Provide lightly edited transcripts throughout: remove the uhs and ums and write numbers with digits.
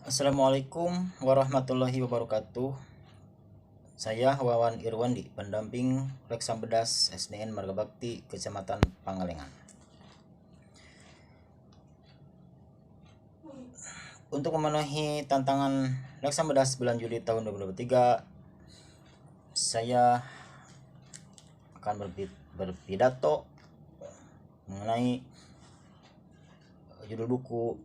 Assalamualaikum warahmatullahi wabarakatuh. Saya Wawan Irwandi, pendamping Leksambedas SDN Marga Bakti, Kecamatan Pangalengan. Untuk memenuhi tantangan Leksambedas bulan Juli tahun 2023, saya akan berpidato mengenai judul buku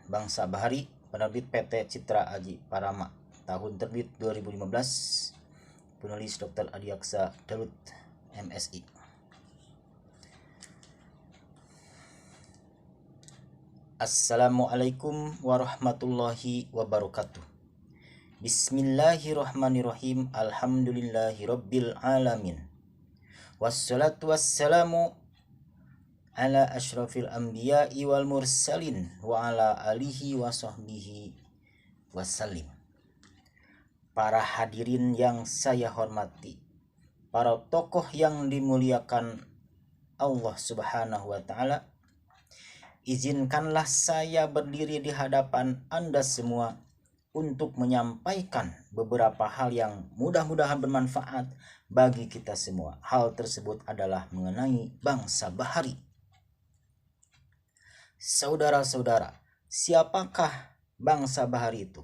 Bangsa Bahari, penerbit PT Citra Aji Parama, tahun terbit 2015, penulis Dr. Adiaksa Dalut, MSI. Assalamualaikum warahmatullahi wabarakatuh. Bismillahirrahmanirrahim. Alhamdulillahirabbil alamin. Wassalatu wassalamu ala asyrafil anbiya'i wal mursalin wa ala alihi wa sahbihi wasallim. Para hadirin yang saya hormati, para tokoh yang dimuliakan Allah Subhanahu wa ta'ala, izinkanlah saya berdiri di hadapan Anda semua untuk menyampaikan beberapa hal yang mudah-mudahan bermanfaat bagi kita semua. Hal tersebut adalah mengenai bangsa bahari. Saudara-saudara, siapakah bangsa bahari itu?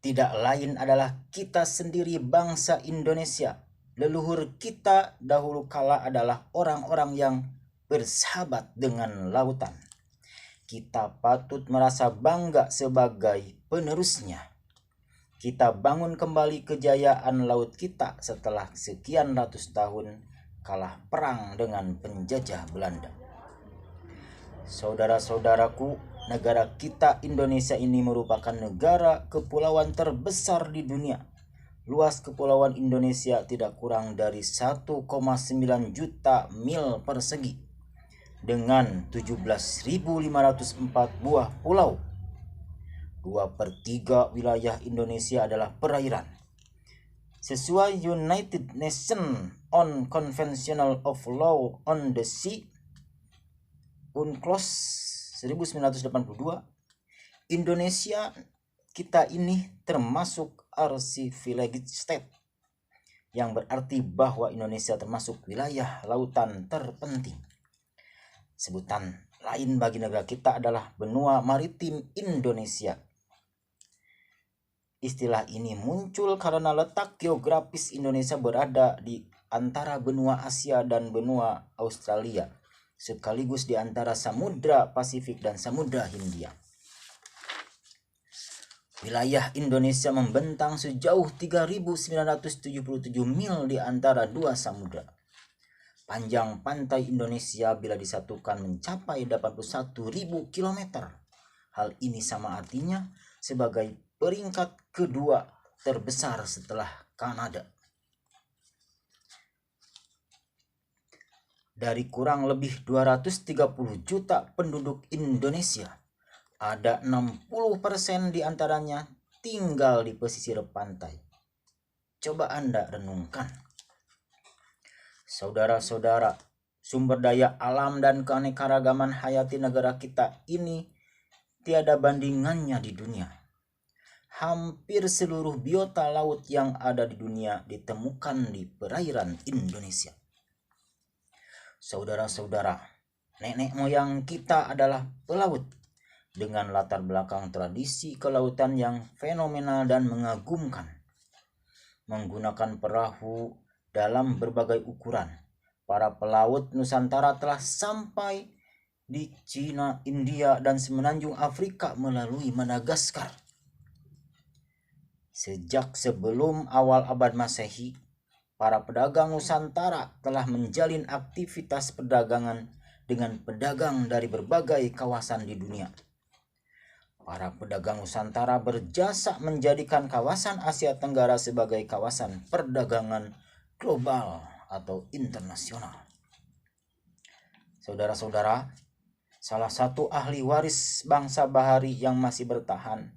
Tidak lain adalah kita sendiri, bangsa Indonesia. Leluhur kita dahulu kala adalah orang-orang yang bersahabat dengan lautan. Kita patut merasa bangga sebagai penerusnya. Kita bangun kembali kejayaan laut kita setelah sekian ratus tahun kalah perang dengan penjajah Belanda. Saudara-saudaraku, negara kita Indonesia ini merupakan negara kepulauan terbesar di dunia. Luas kepulauan Indonesia tidak kurang dari 1,9 juta mil persegi dengan 17.504 buah pulau. 2/3 wilayah Indonesia adalah perairan. Sesuai United Nations on Convention of Law on the Sea UNCLOS 1982, Indonesia kita ini termasuk archipelagic state, yang berarti bahwa Indonesia termasuk wilayah lautan terpenting. Sebutan lain bagi negara kita adalah benua maritim Indonesia. Istilah ini muncul karena letak geografis Indonesia berada di antara benua Asia dan benua Australia, sekaligus di antara Samudra Pasifik dan Samudra Hindia. Wilayah Indonesia membentang sejauh 3.977 mil di antara dua samudra. Panjang pantai Indonesia bila disatukan mencapai 81.000 km. Hal ini sama artinya sebagai peringkat kedua terbesar setelah Kanada. Dari kurang lebih 230 juta penduduk Indonesia, ada 60% diantaranya tinggal di pesisir pantai. Coba Anda renungkan. Saudara-saudara, sumber daya alam dan keanekaragaman hayati negara kita ini tiada bandingannya di dunia. Hampir seluruh biota laut yang ada di dunia ditemukan di perairan Indonesia. Saudara-saudara, nenek moyang kita adalah pelaut dengan latar belakang tradisi kelautan yang fenomenal dan mengagumkan. Menggunakan perahu dalam berbagai ukuran, para pelaut Nusantara telah sampai di Cina, India, dan semenanjung Afrika melalui Madagaskar. Sejak sebelum awal abad Masehi, para pedagang Nusantara telah menjalin aktivitas perdagangan dengan pedagang dari berbagai kawasan di dunia. Para pedagang Nusantara berjasa menjadikan kawasan Asia Tenggara sebagai kawasan perdagangan global atau internasional. Saudara-saudara, salah satu ahli waris bangsa bahari yang masih bertahan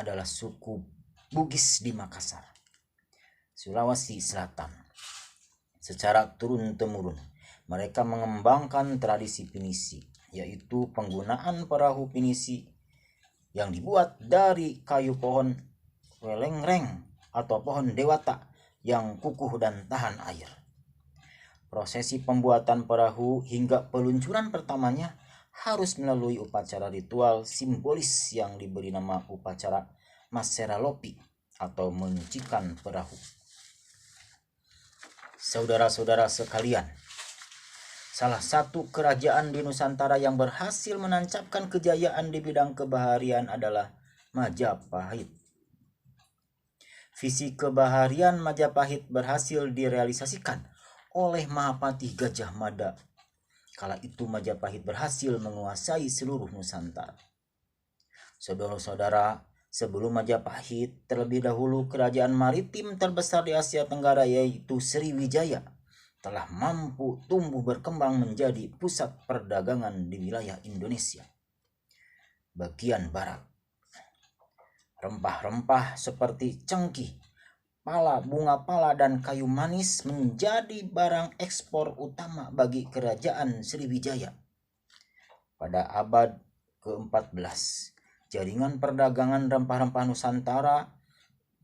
adalah suku Bugis di Makassar, Sulawesi Selatan. Secara turun-temurun, mereka mengembangkan tradisi pinisi, yaitu penggunaan perahu pinisi yang dibuat dari kayu pohon welengreng atau pohon dewata yang kukuh dan tahan air. Prosesi pembuatan perahu hingga peluncuran pertamanya harus melalui upacara ritual simbolis yang diberi nama upacara Maseralopi atau menyucikan perahu. Saudara-saudara sekalian, salah satu kerajaan di Nusantara yang berhasil menancapkan kejayaan di bidang kebaharian adalah Majapahit. Visi kebaharian Majapahit berhasil direalisasikan oleh Mahapati Gajah Mada. Kala itu Majapahit berhasil menguasai seluruh Nusantara. Saudara-saudara, sebelum Majapahit, terlebih dahulu kerajaan maritim terbesar di Asia Tenggara yaitu Sriwijaya telah mampu tumbuh berkembang menjadi pusat perdagangan di wilayah Indonesia bagian barat. Rempah-rempah seperti cengkih, pala, bunga pala, dan kayu manis menjadi barang ekspor utama bagi kerajaan Sriwijaya. Pada abad ke-14, jaringan perdagangan rempah-rempah Nusantara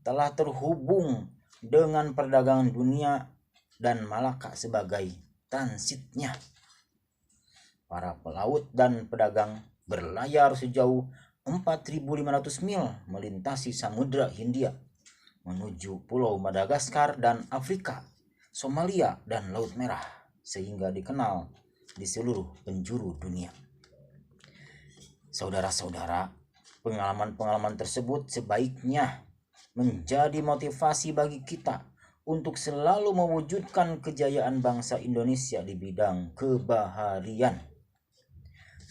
telah terhubung dengan perdagangan dunia dan Malaka sebagai transitnya. Para pelaut dan pedagang berlayar sejauh 4.500 mil melintasi Samudra Hindia menuju Pulau Madagaskar dan Afrika, Somalia, dan Laut Merah, sehingga dikenal di seluruh penjuru dunia. Saudara-saudara, pengalaman-pengalaman tersebut sebaiknya menjadi motivasi bagi kita untuk selalu mewujudkan kejayaan bangsa Indonesia di bidang kebaharian,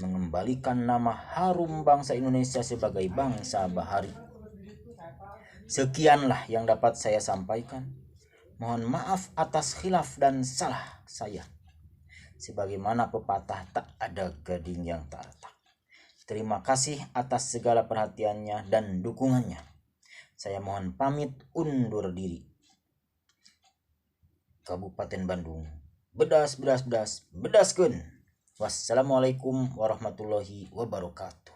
mengembalikan nama harum bangsa Indonesia sebagai bangsa bahari. Sekianlah yang dapat saya sampaikan. Mohon maaf atas khilaf dan salah saya. Sebagaimana pepatah, tak ada gading yang tak retak. Terima kasih atas segala perhatiannya dan dukungannya. Saya mohon pamit undur diri. Kabupaten Bandung. Bedaskeun. Wassalamualaikum warahmatullahi wabarakatuh.